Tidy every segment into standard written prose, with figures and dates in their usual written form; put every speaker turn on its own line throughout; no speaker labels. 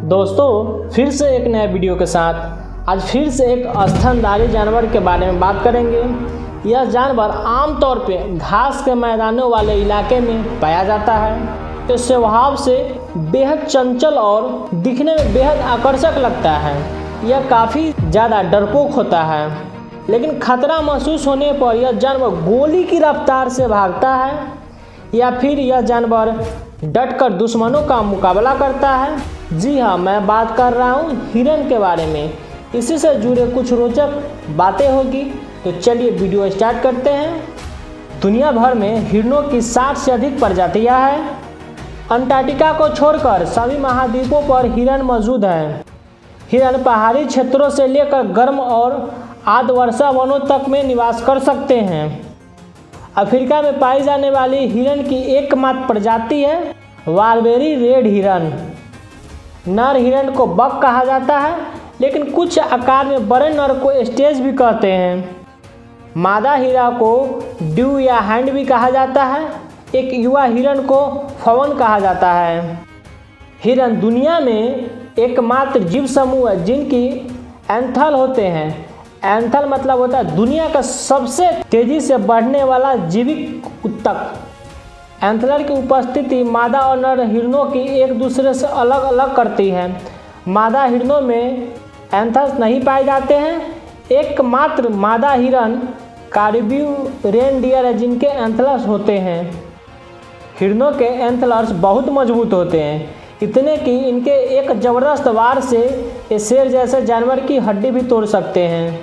दोस्तों फिर से एक नए वीडियो के साथ आज फिर से एक स्तनधारी जानवर के बारे में बात करेंगे। यह जानवर आमतौर पे घास के मैदानों वाले इलाके में पाया जाता है। इस स्वभाव से बेहद चंचल और दिखने में बेहद आकर्षक लगता है। यह काफ़ी ज़्यादा डरपोक होता है, लेकिन खतरा महसूस होने पर यह जानवर गोली की रफ्तार से भागता है या फिर यह जानवर डटकर दुश्मनों का मुकाबला करता है। जी हाँ, मैं बात कर रहा हूँ हिरन के बारे में। इसी से जुड़े कुछ रोचक बातें होगी, तो चलिए वीडियो स्टार्ट करते हैं। दुनिया भर में हिरणों की 60 से अधिक प्रजातियाँ हैं। अंटार्कटिका को छोड़कर सभी महाद्वीपों पर हिरन मौजूद हैं। हिरन पहाड़ी क्षेत्रों से लेकर गर्म और आर्द्रवर्षा वनों तक में निवास कर सकते हैं। अफ्रीका में पाई जाने वाली हिरन की एकमात्र प्रजाति है बारबेरी रेड हिरन। नर हिरन को बक कहा जाता है, लेकिन कुछ आकार में बड़े नर को स्टेज भी कहते हैं। मादा हिरण को ड्यू या हैंड भी कहा जाता है। एक युवा हिरन को फवन कहा जाता है। हिरन दुनिया में एकमात्र जीव समूह है जिनकी एंथल होते हैं। एंथल मतलब होता है दुनिया का सबसे तेजी से बढ़ने वाला जीवित ऊतक। एंथलर की उपस्थिति मादा और नर हिरणों की एक दूसरे से अलग अलग करती है। मादा हिरणों में एंथल्स नहीं पाए जाते हैं। एकमात्र मादा हिरन कार्बियू रेनडियर है जिनके एंथलर्स होते हैं। हिरणों के एंथलर्स बहुत मजबूत होते हैं, इतने कि इनके एक ज़बरदस्त वार से ये शेर जैसे जानवर की हड्डी भी तोड़ सकते हैं।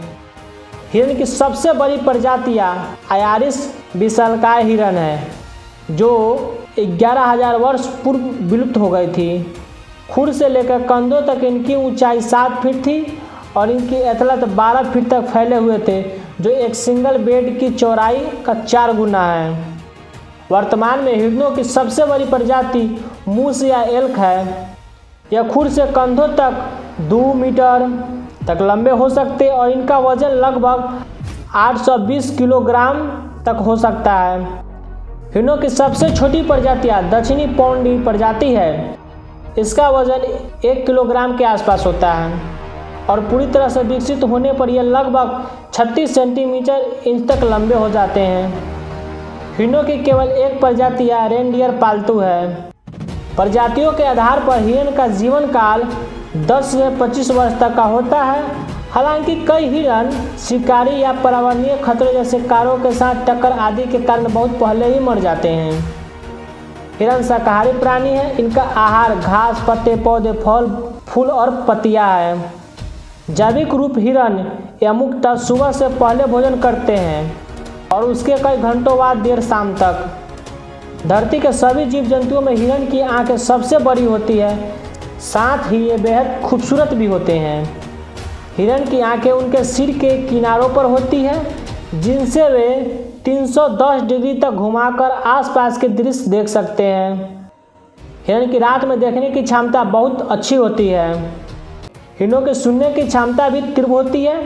हिरन की सबसे बड़ी प्रजातियाँ आयरिश विशालकाय हिरन है, जो 11,000 वर्ष पूर्व विलुप्त हो गई थी। खुर से लेकर कंधों तक इनकी ऊंचाई 7 फीट थी और इनकी एथलत 12 फीट तक फैले हुए थे, जो एक सिंगल बेड की चौड़ाई का 4 गुना है। वर्तमान में हिरणों की सबसे बड़ी प्रजाति मूस या एल्क है। यह खुर से कंधों तक 2 मीटर तक लंबे हो सकते और इनका वजन लगभग 820 किलोग्राम तक हो सकता है। हिरणों की सबसे छोटी प्रजातियाँ दक्षिणी पौंडी प्रजाति है। इसका वजन 1 किलोग्राम के आसपास होता है और पूरी तरह से विकसित होने पर यह लगभग 36 सेंटीमीटर इंच तक लंबे हो जाते हैं। हिरणों की केवल एक प्रजाति रेनडियर पालतू है। प्रजातियों के आधार पर हिरण का जीवन काल 10 से 25 वर्ष तक का होता है। हालांकि कई हिरण शिकारी या पर्यावरणीय खतरों जैसे कारों के साथ टक्कर आदि के कारण बहुत पहले ही मर जाते हैं। हिरण शाकाहारी प्राणी है। इनका आहार घास, पत्ते, पौधे, फल, फूल और पत्तियां है। जैविक रूप हिरण या मुक्तः सुबह से पहले भोजन करते हैं और उसके कई घंटों बाद देर शाम तक। धरती के सभी जीव जंतुओं में हिरण की आंखें सबसे बड़ी होती है, साथ ही ये बेहद खूबसूरत भी होते हैं। हिरण की आंखें उनके सिर के किनारों पर होती हैं, जिनसे वे 310 डिग्री तक घुमाकर आसपास के दृश्य देख सकते हैं। हिरण की रात में देखने की क्षमता बहुत अच्छी होती है। हिरणों के सुनने की क्षमता भी तीव्र होती है।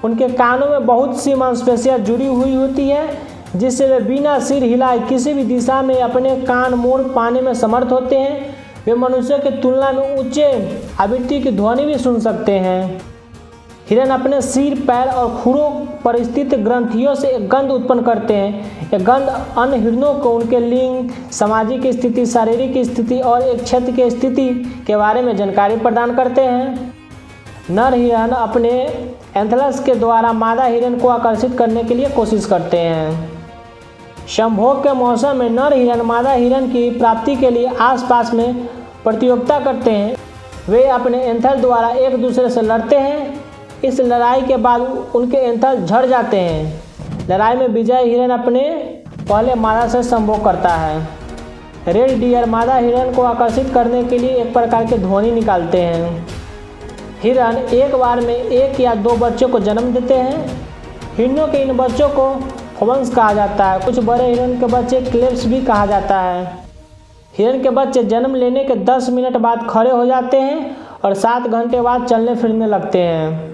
उनके कानों में बहुत सी मांसपेशियां जुड़ी हुई होती है, जिससे वे बिना सिर हिलाए किसी भी दिशा में अपने कान मोड़ पाने में समर्थ होते हैं। वे मनुष्य की तुलना में ऊंचे आवृत्ति की ध्वनि भी सुन सकते हैं। हिरण अपने सिर, पैर और खुरों पर स्थित ग्रंथियों से एक गंध उत्पन्न करते हैं। यह गंध अन्य हिरणों को उनके लिंग, सामाजिक स्थिति, शारीरिक स्थिति और एक क्षेत्र की स्थिति के बारे में जानकारी प्रदान करते हैं। नर हिरण अपने एंथलर्स के द्वारा मादा हिरण को आकर्षित करने के लिए कोशिश करते हैं। संभोग के मौसम में नर हिरण मादा हिरण की प्राप्ति के लिए आसपास में प्रतियोगिता करते हैं। वे अपने एंथल द्वारा एक दूसरे से लड़ते हैं। इस लड़ाई के बाद उनके एंथल झड़ जाते हैं। लड़ाई में विजयी हिरण अपने पहले मादा से संभोग करता है। रेड डियर मादा हिरण को आकर्षित करने के लिए एक प्रकार की ध्वनि निकालते हैं। हिरण एक बार में 1 या 2 बच्चों को जन्म देते हैं। हिरणों के इन बच्चों को फवंस कहा जाता है। कुछ बड़े हिरण के बच्चे क्लेप्स भी कहा जाता है। हिरण के बच्चे जन्म लेने के 10 मिनट बाद खड़े हो जाते हैं और 7 घंटे बाद चलने फिरने लगते हैं।